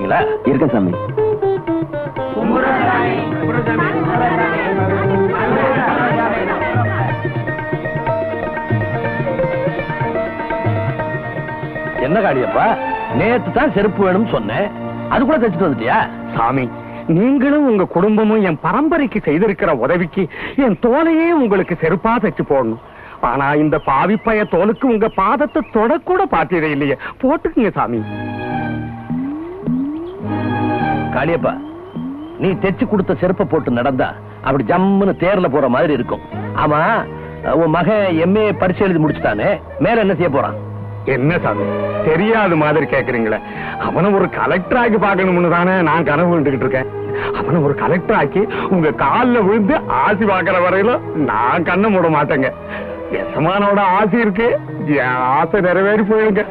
இருக்கீங்களா? இருக்க சாமி. என்ன காளியப்பா, நேத்து தான் செருப்பு வேணும்னு சொன்னேன், அது கூட தைச்சிட்டு வந்துட்டியா? சாமி, நீங்களும் உங்க குடும்பமும் என் பரம்பரைக்கு செய்திருக்கிற உதவிக்கு என் தோலையே உங்களுக்கு செருப்பா தைச்சு போடணும். ஆனா இந்த பாவிப்பைய தோலுக்கு உங்க பாதத்தை தொடக்கூட பாத்தியதே இல்லையே. போட்டுக்குங்க சாமி. காளியப்பா, நீ தைச்சு கொடுத்த செருப்பை போட்டு நடந்தா அப்படி ஜம்முன்னு தேர்ல போற மாதிரி இருக்கும். ஆமா, உன் மகன் எம்ஏ பரிசு எழுதி முடிச்சுட்டானே, மேல என்ன செய்ய போறான்? என்ன சாமி தெரியாத மாதிரி கேக்குறீங்களே? அவனை ஒரு கலெக்டர் ஆக்கி பார்க்கணும்னு தானே நான் கனவு கண்டுகிட்டு இருக்கேன். அவனை ஒரு கலெக்டர் ஆக்கி உங்க காலில் விழுந்து ஆசி பார்க்கிற வரையில நான் கண்ணை மூட மாட்டேங்க. எசமானோட ஆசை இருக்கு, என் ஆசை நிறைவேறி போயிருங்க.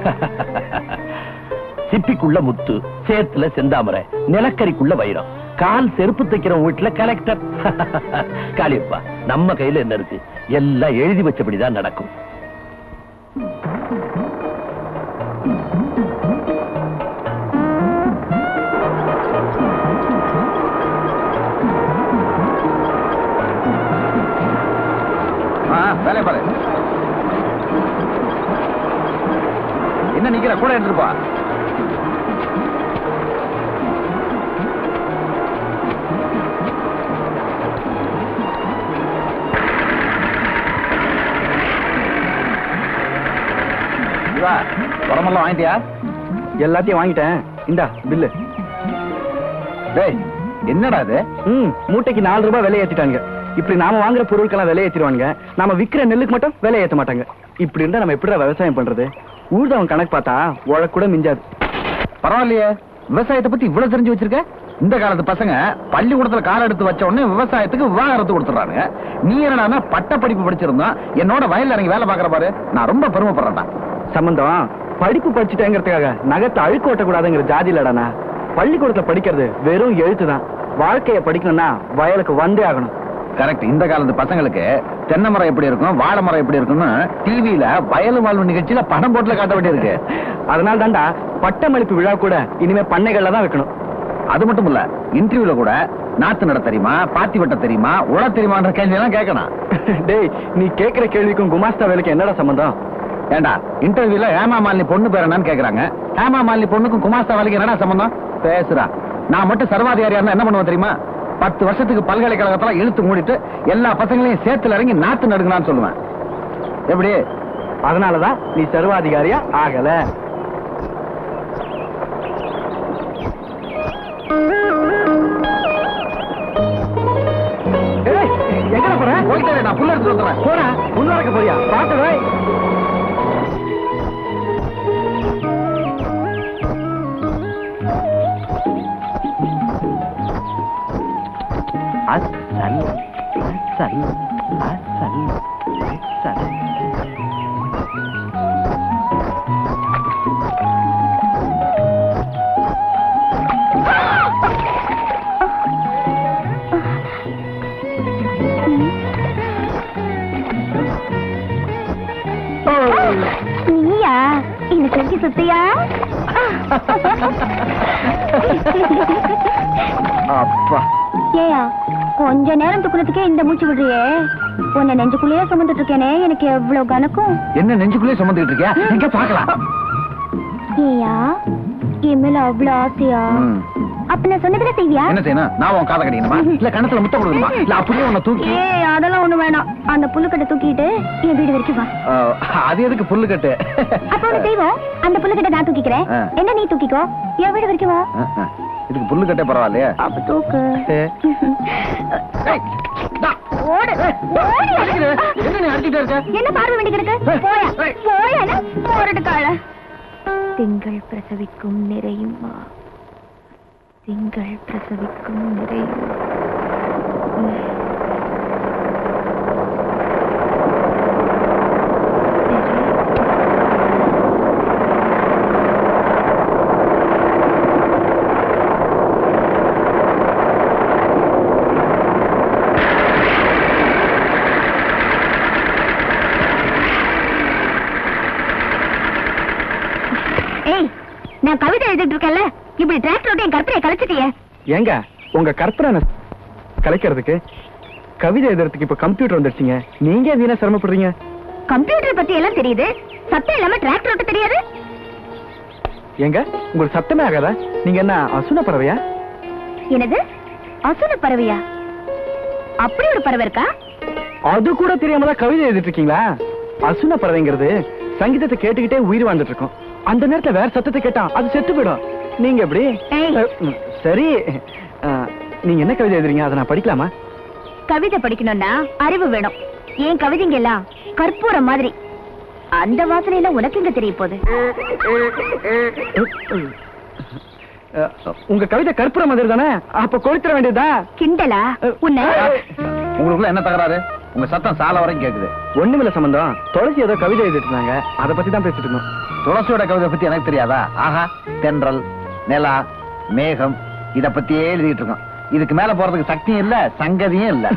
சிப்பிக்குள்ள முத்து, சேத்துல செந்தாமரை, நிலக்கரிக்குள்ள வைரம், கால் செருப்பு தைக்கிற வீட்டுல கலெக்டர். காளியப்பா, நம்ம கையில என்ன இருக்கு? எல்லாம் எழுதி வச்சபடிதான் நடக்கும். வேலை பாரு. என்ன நிக்கிற, கூட எடுத்துருப்பா. உரமெல்லாம் வாங்கிட்டியா? எல்லாத்தையும் வாங்கிட்டேன். இந்தா பில்லு. டேய், என்னடா இது? மூட்டைக்கு 4 ரூபாய் விலை ஏத்திட்டாங்க. இப்படி நாம வாங்குற பொருட்கெல்லாம் விலை ஏத்திடுவாங்க, நாம விக்கிற நெல்லுக்கு மட்டும் விலை ஏத்த மாட்டாங்க. இப்படி இருந்தா நம்ம எப்படி விவசாயம் பண்றது? ஊர்தவன் கணக்கு பார்த்தா உழ கூட மிஞ்சாது. பரவாயில்லையே, விவசாயத்தை பத்தி இவ்வளவு தெரிஞ்சு வச்சிருக்க. இந்த காலத்து பசங்க பள்ளிக்கூடத்துல கால எடுத்து வச்ச உடனே விவசாயத்துக்கு விவாகரத்து கொடுத்துறாங்க. நீ என்னடா பட்ட படிப்பு படிச்சிருந்தா என்னோட வயல்ல இறங்கி வேலை பாக்குற பாரு, நான் ரொம்ப பெருமைப்படுறேன்டா. சம்பந்தம் படிப்பு படிச்சுட்டேங்கிறதுக்காக நகத்தை அழுக்கு ஓட்டக்கூடாதுங்கிற ஜாதி இல்லடானா. பள்ளிக்கூடத்துல படிக்கிறது வெறும் எழுத்துதான். வாழ்க்கைய படிக்கணும்னா வயலுக்கு வந்தே ஆகணும். கரெக்ட். இந்த காலத்து பசங்களுக்கு தென்னை மரம் எப்படி இருக்கும், வாழை மரம் எப்படி இருக்கும்னு டிவியில வயலு வாழ்வு நிகழ்ச்சியில படம் போட்டுல காட்ட வேண்டியிருக்கு. அதனால தான்டா பட்டமளிப்பு விழா கூட இனிமே பண்ணைகள்ல தான் வைக்கணும். அது மட்டும் இல்ல, இன்டர்வியூல கூட நாத்து நட தெரியுமா, பாத்தி வெட்ட தெரியுமா, உழ தெரியுமான்ற கேள்வி எல்லாம் கேட்கணும். டேய், நீ கேட்கிற கேள்விக்கும் குமாஸ்தா வேலைக்கு என்னடா சம்பந்தம்? ஏண்டா, இன்டர்வியூல ஹேமா மாலினி பொண்ணு பேர் என்னன்னு கேக்குறாங்க. ஹேமா மாலினி பொண்ணுக்கும் குமாஸ்தா வேலைக்கு என்னடா சம்பந்தம்? பேசுறா. நான் மட்டும் சர்வாதிகாரியா இருந்தா என்ன பண்ணுவேன் தெரியுமா? 10 வருஷத்துக்கு பல்கலைக்கழகத்துல இழுத்து மூடிட்டு எல்லா பசங்களையும் சேத்துல இறங்கி நாத்து நடுங்கன்னு சொல்லுவேன். எப்படி? அதனாலதான் நீ சர்வாதிகாரியா ஆகல. எங்க போறேன்? போயிட்டே, நான் புள்ள எடுத்து வந்துடுறேன். போறேன். முன்னாக்க போறியா? பாத்துவேன். அசல் அசல் அசல் அசல். நீயா என்ன செஞ்சு சுத்தியா? அப்பா, ஏயா கொஞ்ச நேரம் துக்குறதுக்கே இந்த மூச்சு விடுறியே. உன்னை நெஞ்சுக்குள்ளேயே சுமந்துட்டு இருக்கேனே, எனக்கு எவ்வளவு கணக்கும். என்ன நெஞ்சுக்குள்ளே சுமந்துட்டு இருக்கியா? எங்க பாக்கலாம். ஏயா என் மேல அவ்வளவு ஆசையா? அப்ப நான் சொன்னதுல செய்வியா? என்ன செய்யணும்? நான் உன் காதை கடிக்கணுமா, இல்ல கணத்துல முத்தம் கொடுக்கணுமா, இல்ல அப்படியே உன்னை தூக்கி? அதெல்லாம் ஒண்ணு வேணாம். அந்த புல்லுக்கட்டை தூக்கிட்டு என் வீடு வரைக்கும் வா. அது எதுக்கு புல்லுக்கட்டு? அப்ப ஒண்ணு செய்வோம், அந்த புல்லுக்கட்டை நான் தூக்கிக்கிறேன், என்ன நீ தூக்கிக்கோ, என் வீடு வரைக்கும் வா. இதுக்கு புல்லுக்கட்டே பரவாயில்லையா? அப்ப தூக்கு. என்ன பார்வை வேண்டி கிடக்கு? போயா போயா போரட்டு கால. திங்கள் பிரசவிக்கும் நிறையுமா, திங்கள் பிரசவிக்கும் நிறையும். நான் கவிதை எழுதிட்டு இருக்கேன்ல, இப்படி டிராக்டர் என் கற்பனையை கலைச்சிட்டியே. ஏங்க உங்க கற்பனை கலைக்கிறதுக்கு கவிதை எழுதுறதுக்கு இப்ப கம்ப்யூட்டர் வந்துருச்சுங்க. நீங்க வீணா சிரமப்படுறீங்க. கம்ப்யூட்டர் பத்தி எல்லாம் தெரியுது, சத்தம் இல்லாம டிராக்டர் ஓட்ட தெரியாது. ஏங்க உங்களுக்கு சத்தமே ஆகாதா? நீங்க என்ன அசுன பறவையா? என்னது அசுன பறவையா? அப்படி ஒரு பறவை இருக்கா? அது கூட தெரியாம தான் கவிதை எழுதிட்டு இருக்கீங்களா? அசுன பறவைங்கிறது சங்கீதத்தை கேட்டுக்கிட்டே உயிர் வாழ்ந்துட்டு இருக்கும். அந்த நேரத்துல வேற சத்தத்தை கேட்டா அது செத்து போயிடும். நீங்க எப்படி? சரி, நீங்க என்ன கவிதை எழுதுறீங்க? அதை நான் படிக்கலாமா? கவிதை படிக்கணும்னா அறிவு வேணும். ஏன் கவிதைங்க எல்லாம் கற்பூரம் மாதிரி. அந்த வாசனையில உனக்கு எங்க தெரிய போகுது? உங்க கவிதை கற்பூரம் மாதிரி தானே? அப்ப கொளுத்திர வேண்டியதா? கிண்டலா உன்னை? உங்களுக்குள்ள என்ன தகராறு? உங்க சத்தம் சால வரைக்கும் கேக்குது. ஒண்ணுமில்ல சம்பந்தம். துளசி ஏதோ கவிதை எழுதிட்டு இருந்தாங்க, அதை பத்தி தான் பேசிட்டு இருந்தோம். துளசியோட கவிதை பத்தி எனக்கு தெரியாதா? ஆஹா, தென்றல், நிலா, மேகம், இத பத்தியே எழுதிட்டு இருக்கோம். இதுக்கு மேல போறதுக்கு சக்தியும் இல்ல, சங்கதியும் இல்ல.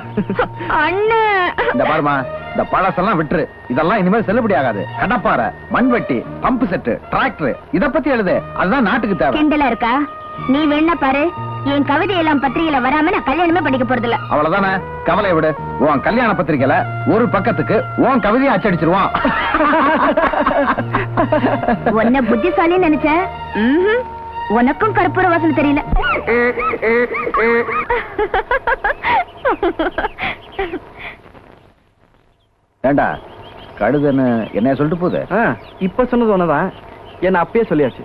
அண்ணன் இந்த பாருமா, இந்த பழசெல்லாம் விட்டுரு. இதெல்லாம் இனிமேல் செல்லுபடி ஆகாது. கடப்பாறை, மண்வெட்டி, பம்பு செட்டு, டிராக்டர், இத பத்தி எழுது. அதுதான் நாட்டுக்கு தேவை. கிண்டலா இருக்கா? நீ வேணா பாரு, என் கவிதை எல்லாம் பத்திரிகையில வராம நான் கல்யாணமே படிக்க போறது இல்ல. அவ்வளவுதானே, கவலை விடு. உன் கல்யாண பத்திரிக்கையில ஒரு பக்கத்துக்கு உன் கவிதையை அச்சடிச்சிருவான். உன்ன புத்திசாலின்னு நினைச்சேன். உனக்கும் கற்பூர வாசனை தெரியல. ஏண்டா கழுதுன்னு என்ன சொல்லிட்டு போகுது? இப்ப சொன்னது ஒண்ணுதான், என்ன அப்பயே சொல்லியாச்சு.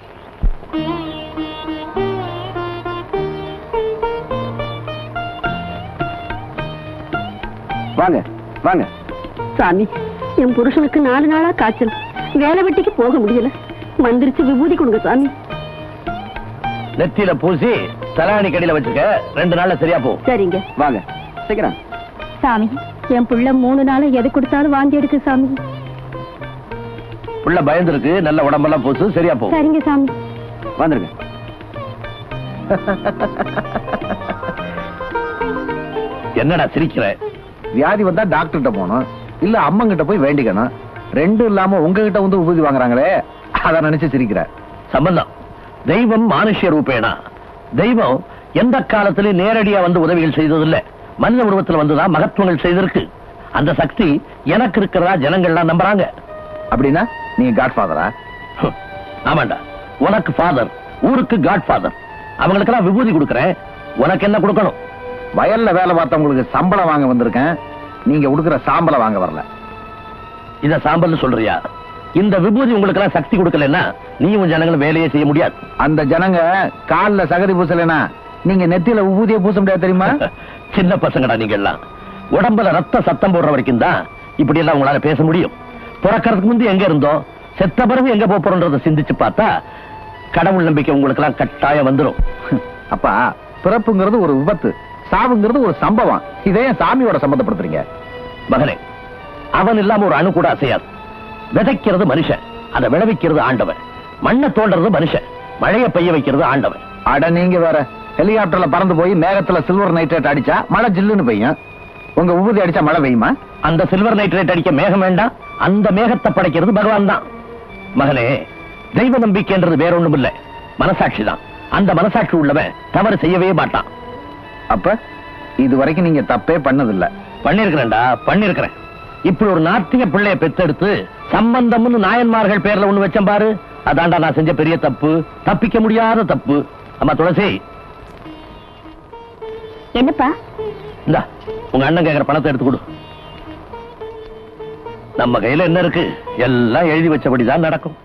வாங்க வாங்க. சாமி, என் புருஷனுக்கு 4 நாளா காய்ச்சல், வேலை வெட்டிக்கு போக முடியல. மந்திரிச்சு விபூதி கொடுங்க சாமி. நெத்தியில பூசி தலாணி கடியில வச்சுக்க, 2 நாள்ல சரியா போ. சரிங்க. வாங்க சீக்கிரம். சாமி, என் புள்ள 3 நாளா எது கொடுத்தாலும் வாந்தி எடுக்கு சாமி. புள்ள பயந்துருக்கு, நல்ல உடம்பெல்லாம் பூசு, சரியா போ. சரிங்க சாமி. வந்துருங்க. என்னடா சிரிக்கிற? வியாதி வந்தா டாக்டர்கிட்ட போகணும், இல்ல அம்மங்கிட்ட போய் வேண்டிக்கணும். 2 இல்லாம உங்ககிட்ட வந்து உபதி வாங்குறாங்களே, அத நினைச்சு சிரிக்கிற. சம்பந்தம், தெய்வம் மானுஷ்ய ரூபேனா. தெய்வம் எந்த காலத்திலும் நேரடியா வந்து உதவிகள் செய்ததில்லை, மனித உருவத்தில் வந்துதான் மகத்துவங்கள் செய்திருக்கு. அந்த சக்தி எனக்கு இருக்கிறதா ஜனங்கள்லாம் நம்புறாங்க. அப்படின்னா நீங்க காட்ஃபாதரா? ஆமாண்டா, உனக்கு ஃபாதர், ஊருக்கு காட் ஃபாதர். அவங்களுக்கெல்லாம் விபூதி கொடுக்கறேன், உனக்கு என்ன கொடுக்கணும்? வயல்ல வேலை பார்த்தவங்களுக்கு சம்பளம் வாங்க வந்திருக்கேன், நீங்க கொடுக்கிற சாம்பலை வாங்க வரல. இத சாம்பல் சொல்றியா? இந்த விபூதி உங்களுக்கு எல்லாம் சக்தி கொடுக்கலன்னா நீயும் ஜனங்களும் வேலையே செய்ய முடியாது. அந்த ஜனங்க கால்ல சகதி பூசலைன்னா நீங்க நெத்தியில விபூதியை பூச முடியாது, தெரியுமா? சின்ன பசங்கடா நீங்க எல்லாம். உடம்புல ரத்த சத்தம் போடுற வரைக்கும் தான் இப்படி எல்லாம் உங்களால பேச முடியும். பிறக்கிறதுக்கு முந்தி எங்க இருந்தோம், செத்த பிறகு எங்க போறோம்ன்றத சிந்திச்சு பார்த்தா கடவுள் நம்பிக்கை உங்களுக்கு எல்லாம் கட்டாயம் வந்துடும். அப்பா, பிறப்புங்கிறது ஒரு விபத்து, சாவுங்கிறது ஒரு சம்பவம். இதே சாமியோட சம்பந்தப்படுத்துறீங்க. மகனே, அவன் இல்லாம ஒரு அணு கூட அசையாது. விதைக்கிறது மனுஷன், அதை விளைவிக்கிறது ஆண்டவன். மண்ணை தோண்டறது மனுஷன், மழையை பெய்ய வைக்கிறது ஆண்டவன். அட நீங்க வேற, ஹெலிகாப்டர்ல பறந்து போய் மேகத்துல சில்வர் நைட்ரேட் அடிச்சா மழை ஜில்லுன்னு பெய்யும், உங்க உபதி அடிச்சா மழை பெய்யுமா? அந்த சில்வர் நைட்ரேட் அடிக்க மேகம் வேண்டாம், அந்த மேகத்தை படைக்கிறது பகவான் தான். மகனே, தெய்வ நம்பிக்கைன்றது வேற ஒண்ணும் இல்ல, மனசாட்சி தான். அந்த மனசாட்சி உள்ளவன் தவறு செய்யவே மாட்டான். அப்ப இது வரைக்கும் நீங்க தப்பே பண்ணதில்ல? பண்ணிருக்கிறேன்டா, பண்ணிருக்கிறேன். இப்படி ஒரு நாத்திக பிள்ளைய பெத்தெடுத்து சம்பந்தம்னு நாயன்மார்கள் பேர்ல ஒண்ணு வச்சேன் பாரு, அதாண்டா நான் செஞ்ச பெரிய தப்பு, தப்பிக்க முடியாத தப்பு. அம்மா துளசி, என்னப்பா? இந்தா உங்க அண்ணன் கேக்குற பணத்தை எடுத்து கொடு. நம்ம கையில என்ன இருக்கு, எல்லாம் எழுதி வச்சபடிதான் நடக்கும்.